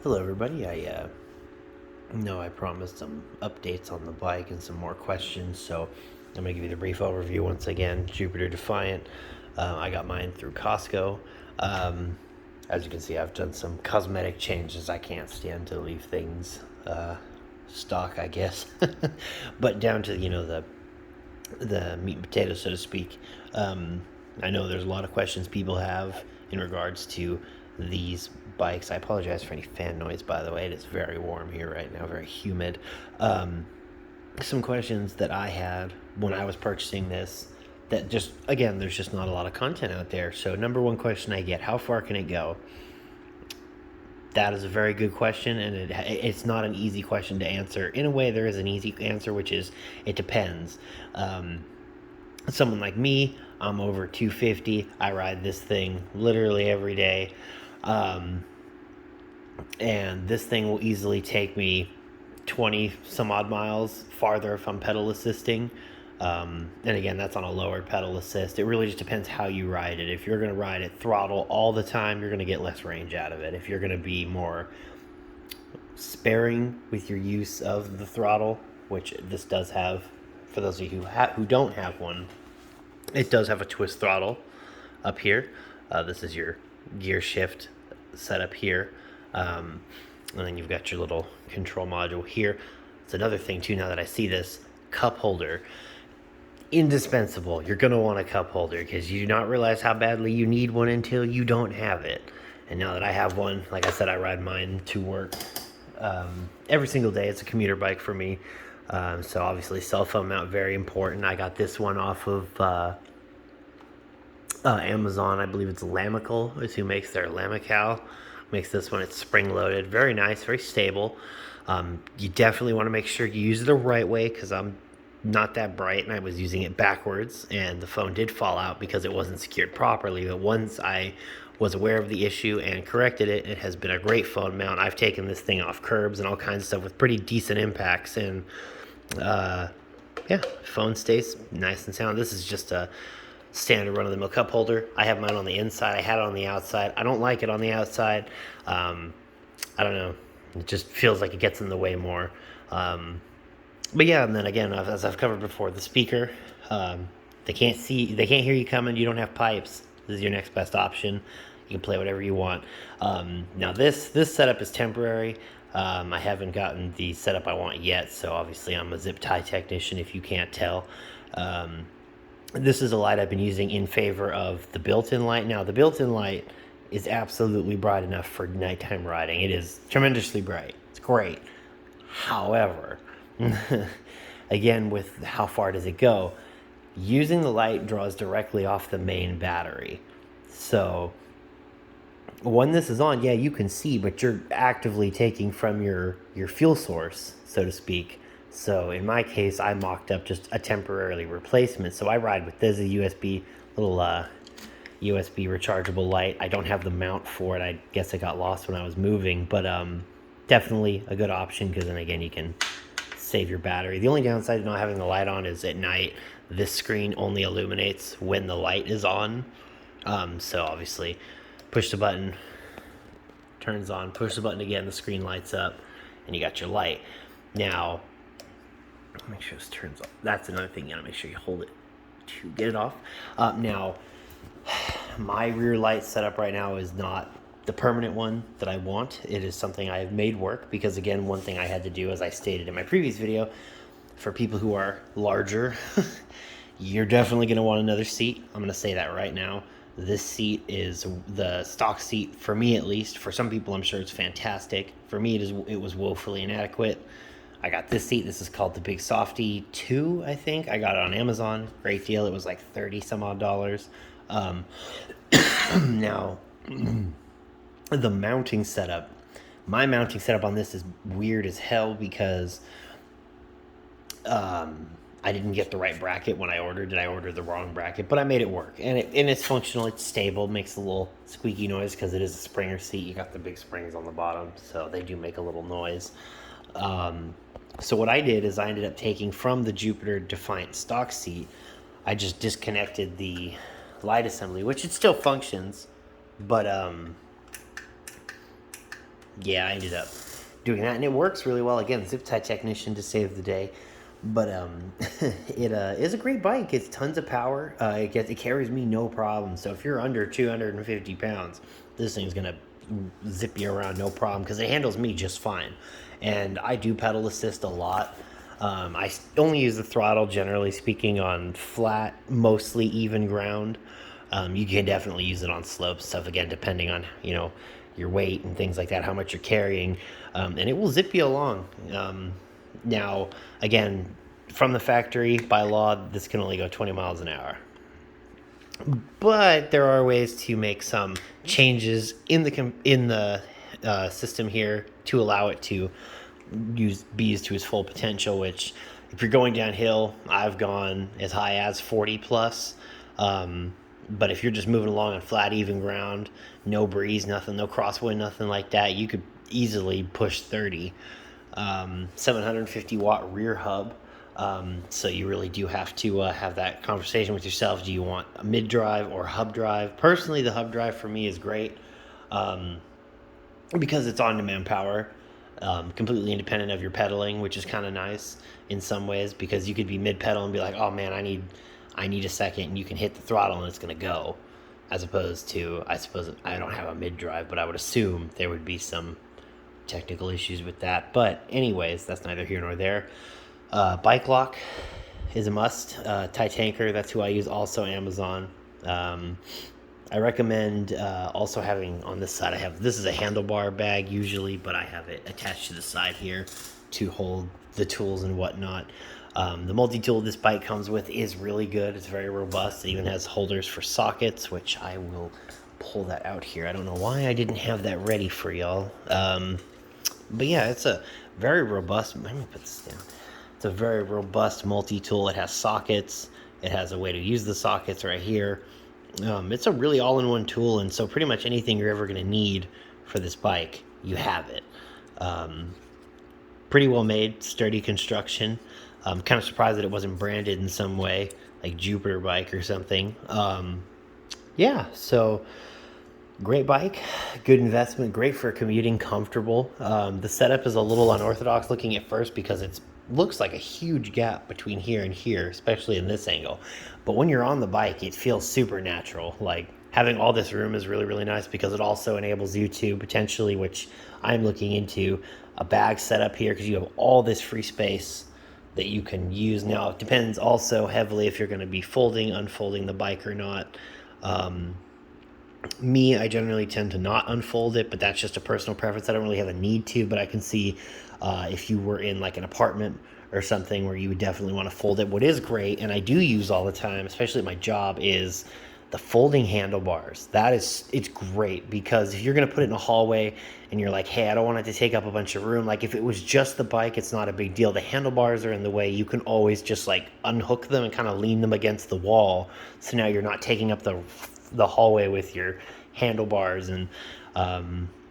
Hello everybody, I know I promised some updates on the bike and some more questions, so I'm going to give you the brief overview once again. Jupiter Defiant, I got mine through Costco. Um, as you can see, I've done some cosmetic changes. I can't stand to leave things stock, I guess. But down to, the meat and potatoes, so to speak. I know there's a lot of questions people have in regards to these bikes. I apologize for any fan noise, by the way. It is very warm here right now, very humid. Some questions that I had when I was purchasing this that just, again, there's just not a lot of content out there. So, number one question I get: how far can it go? That is a very good question, and it's not an easy question to answer. In a way, there is an easy answer, which is it depends. Someone like me, I'm over 250. I ride this thing literally every day. And this thing will easily take me 20 some odd miles farther if I'm pedal assisting. And again, that's on a lowered pedal assist. It really just depends how you ride it. If you're going to ride it throttle all the time, you're going to get less range out of it. If you're going to be more sparing with your use of the throttle, which this does have, for those of you who don't have one, it does have a twist throttle up here. This is your gear shift setup here. And then you've got your little control module here. It's another thing too, now that I see this, cup holder. Indispensable. You're going to want a cup holder because you do not realize how badly you need one until you don't have it. And now that I have one, like I said, I ride mine to work every single day. It's a commuter bike for me. So obviously cell phone mount, very important. I got this one off of Amazon. I believe it's Lamical is who makes their Lamical. Makes this one. It's spring loaded. Very nice, very stable. You definitely want to make sure you use it the right way because I'm not that bright and I was using it backwards and the phone did fall out because it wasn't secured properly. But once I was aware of the issue and corrected it, it has been a great phone mount. I've taken this thing off curbs and all kinds of stuff with pretty decent impacts, and yeah, phone stays nice and sound. This is just a standard run-of-the-mill cup holder. I have mine on the inside. I had it on the outside. I don't like it on the outside. I don't know. It just feels like it gets in the way more. But yeah, and then again, as I've covered before, the speaker, they can't hear you coming. You don't have pipes. This is your next best option. You can play whatever you want. Now this setup is temporary. I haven't gotten the setup I want yet, so obviously I'm a zip tie technician if you can't tell. This is a light I've been using in favor of the built-in light. Now, the built-in light is absolutely bright enough for nighttime riding. It is tremendously bright. It's great. However, again, with how far does it go? Using the light draws directly off the main battery. So when this is on, yeah, you can see, but you're actively taking from your fuel source, so to speak. So in my case, I mocked up just a temporarily replacement. So I ride with this, a USB, little USB rechargeable light. I don't have the mount for it. I guess it got lost when I was moving, but definitely a good option because then again, you can save your battery. The only downside to not having the light on is at night, this screen only illuminates when the light is on. So obviously, push the button, turns on, push the button again, the screen lights up, and you got your light. Now, make sure this turns off. That's another thing. You gotta make sure you hold it to get it off. Now, my rear light setup right now is not the permanent one that I want. It is something I have made work because, again, one thing I had to do, as I stated in my previous video, for people who are larger, you're definitely going to want another seat. I'm going to say that right now. This seat is the stock seat, for me at least. For some people, I'm sure it's fantastic. For me, it was woefully inadequate. I got this seat. This is called the Big Softy 2, I think. I got it on Amazon. Great deal. It was like 30 some odd dollars. Now, the mounting setup. My mounting setup on this is weird as hell because I didn't get the right bracket when I ordered it. I ordered the wrong bracket, but I made it work. And it's functional. It's stable. Makes a little squeaky noise because it is a Springer seat. You got the big springs on the bottom, so they do make a little noise. So what I did is I ended up taking from the Jupiter Defiant stock seat, I just disconnected the light assembly, which it still functions, but yeah, I ended up doing that, and it works really well. Again, zip tie technician to save the day. But it is a great bike. It's tons of power. It carries me no problem. So if you're under 250 pounds, this thing's gonna zip you around no problem because it handles me just fine. And I do pedal assist a lot. Only use the throttle, generally speaking, on flat, mostly even ground. You can definitely use it on slopes stuff, again, depending on your weight and things like that, how much you're carrying, and it will zip you along. Now, again, from the factory by law, this can only go 20 miles an hour. But there are ways to make some changes in the system here to allow it to be used to its full potential. Which, if you're going downhill, I've gone as high as 40 plus. But if you're just moving along on flat, even ground, no breeze, nothing, no crosswind, nothing like that, you could easily push 30. 750 watt rear hub. So you really do have to have that conversation with yourself. Do you want a mid drive or hub drive? Personally, the hub drive for me is great because it's on demand power, completely independent of your pedaling, which is kind of nice in some ways because you could be mid pedal and be like, oh man, I need a second, and you can hit the throttle and it's going to go. As opposed to, I suppose I don't have a mid drive, but I would assume there would be some technical issues with that. But anyways, that's neither here nor there. Bike lock is a must. Titanker, that's who I use, also Amazon. I recommend also having on this side, this is a handlebar bag usually, but I have it attached to the side here to hold the tools and whatnot. The multi-tool this bike comes with is really good. It's very robust. It even has holders for sockets, which I will pull that out here. I don't know why I didn't have that ready for y'all. But yeah, it's a very robust, let me put this down. It's a very robust multi-tool. It has sockets. It has a way to use the sockets right here. It's a really all-in-one tool, and so pretty much anything you're ever going to need for this bike, you have it. Pretty well made, sturdy construction. I'm kind of surprised that it wasn't branded in some way, like Jupiter bike or something. Yeah, so great bike, good investment, great for commuting, comfortable. The setup is a little unorthodox looking at first because it looks like a huge gap between here and here, especially in this angle. But when you're on the bike, it feels super natural. Like, having all this room is really, really nice because it also enables you to potentially, which I'm looking into, a bag setup here because you have all this free space that you can use. Now, it depends also heavily if you're going to be folding, unfolding the bike or not. I generally tend to not unfold it, but that's just a personal preference. I don't really have a need to, but I can see if you were in like an apartment or something where you would definitely want to fold it. What is great, and I do use all the time, especially at my job, is the folding handlebars. It's great because if you're going to put it in a hallway and you're like, hey, I don't want it to take up a bunch of room. Like, if it was just the bike, it's not a big deal. The handlebars are in the way. You can always just like unhook them and kind of lean them against the wall. So now you're not taking up the hallway with your handlebars. And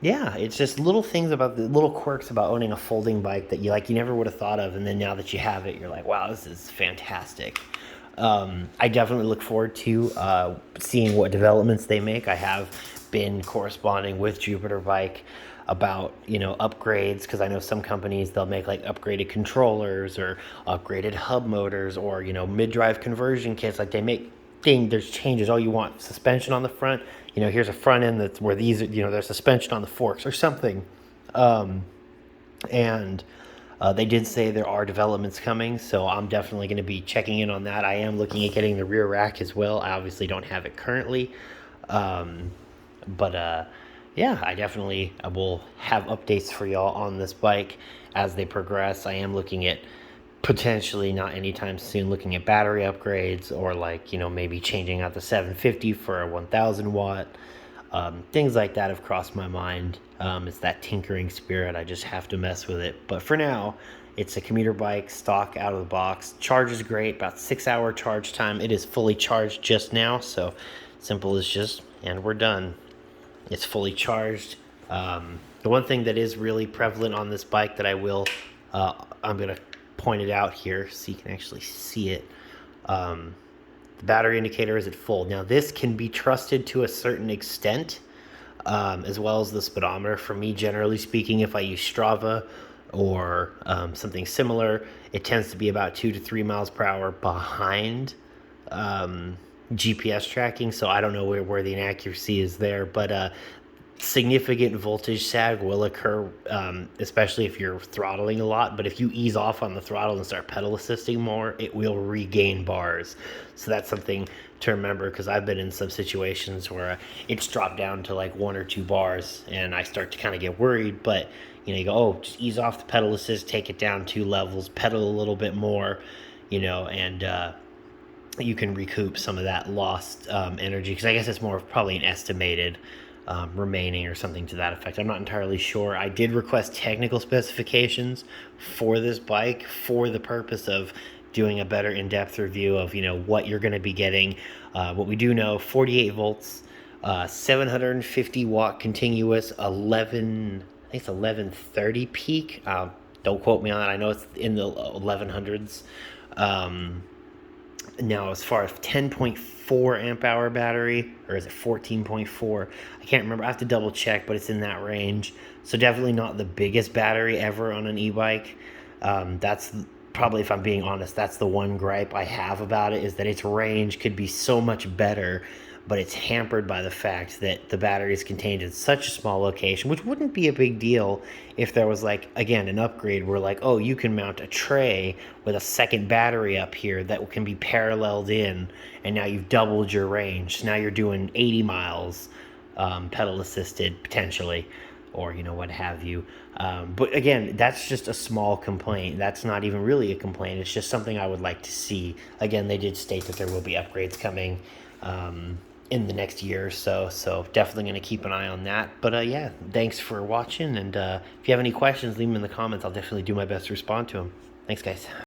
yeah, it's just little things about the little quirks about owning a folding bike that you never would have thought of. And then now that you have it, you're like, wow, this is fantastic. I definitely look forward to seeing what developments they make. I have been corresponding with Jupiter Bike about upgrades, because I know some companies, they'll make like upgraded controllers or upgraded hub motors or mid-drive conversion kits. Like, they make there's changes. Oh, you want suspension on the front, here's a front end that's where these there's suspension on the forks or something. And they did say there are developments coming, so I'm definitely going to be checking in on that. I am looking at getting the rear rack as well. I obviously don't have it currently. But yeah, I will have updates for y'all on this bike as they progress. I am looking at potentially, not anytime soon, looking at battery upgrades or maybe changing out the 750 for a 1000 watt. Things like that have crossed my mind. It's that tinkering spirit. I just have to mess with it. But for now, it's a commuter bike, stock out of the box. Charge is great, about 6-hour charge time. It is fully charged just now, so simple as just, and we're done. It's fully charged. The one thing that is really prevalent on this bike that I'm going to point it out here so you can actually see it. The battery indicator is at full. Now, this can be trusted to a certain extent. as well as the speedometer. For me, generally speaking, if I use Strava or something similar, it tends to be about 2 to 3 miles per hour behind GPS tracking. So I don't know where the inaccuracy is there, but significant voltage sag will occur, especially if you're throttling a lot. But if you ease off on the throttle and start pedal assisting more, it will regain bars. So that's something to remember, because I've been in some situations where it's dropped down to like 1 or 2 bars and I start to kind of get worried. But you go, oh, just ease off the pedal assist, take it down 2 levels, pedal a little bit more, and you can recoup some of that lost energy, because I guess it's more of probably an estimated remaining or something to that effect. I'm not entirely sure. I did request technical specifications for this bike for the purpose of doing a better in-depth review of what you're going to be getting. What we do know: 48 volts, 750 watt continuous, 11. I think it's 1130 peak. Don't quote me on that. I know it's in the 1100s. Now, as far as 10.4 amp hour battery, or is it 14.4? I can't remember. I have to double check, but it's in that range. So definitely not the biggest battery ever on an e-bike. That's probably, if I'm being honest, that's the one gripe I have about it, is that its range could be so much better, but it's hampered by the fact that the battery is contained in such a small location, which wouldn't be a big deal if there was, like, again, an upgrade where, like, oh, you can mount a tray with a second battery up here that can be paralleled in, and now you've doubled your range. So now you're doing 80 miles pedal assisted, potentially, or what have you. But again, that's just a small complaint. That's not even really a complaint. It's just something I would like to see. Again, they did state that there will be upgrades coming in the next year or so, so definitely going to keep an eye on that. But yeah, thanks for watching, and if you have any questions, leave them in the comments. I'll definitely do my best to respond to them. Thanks, guys.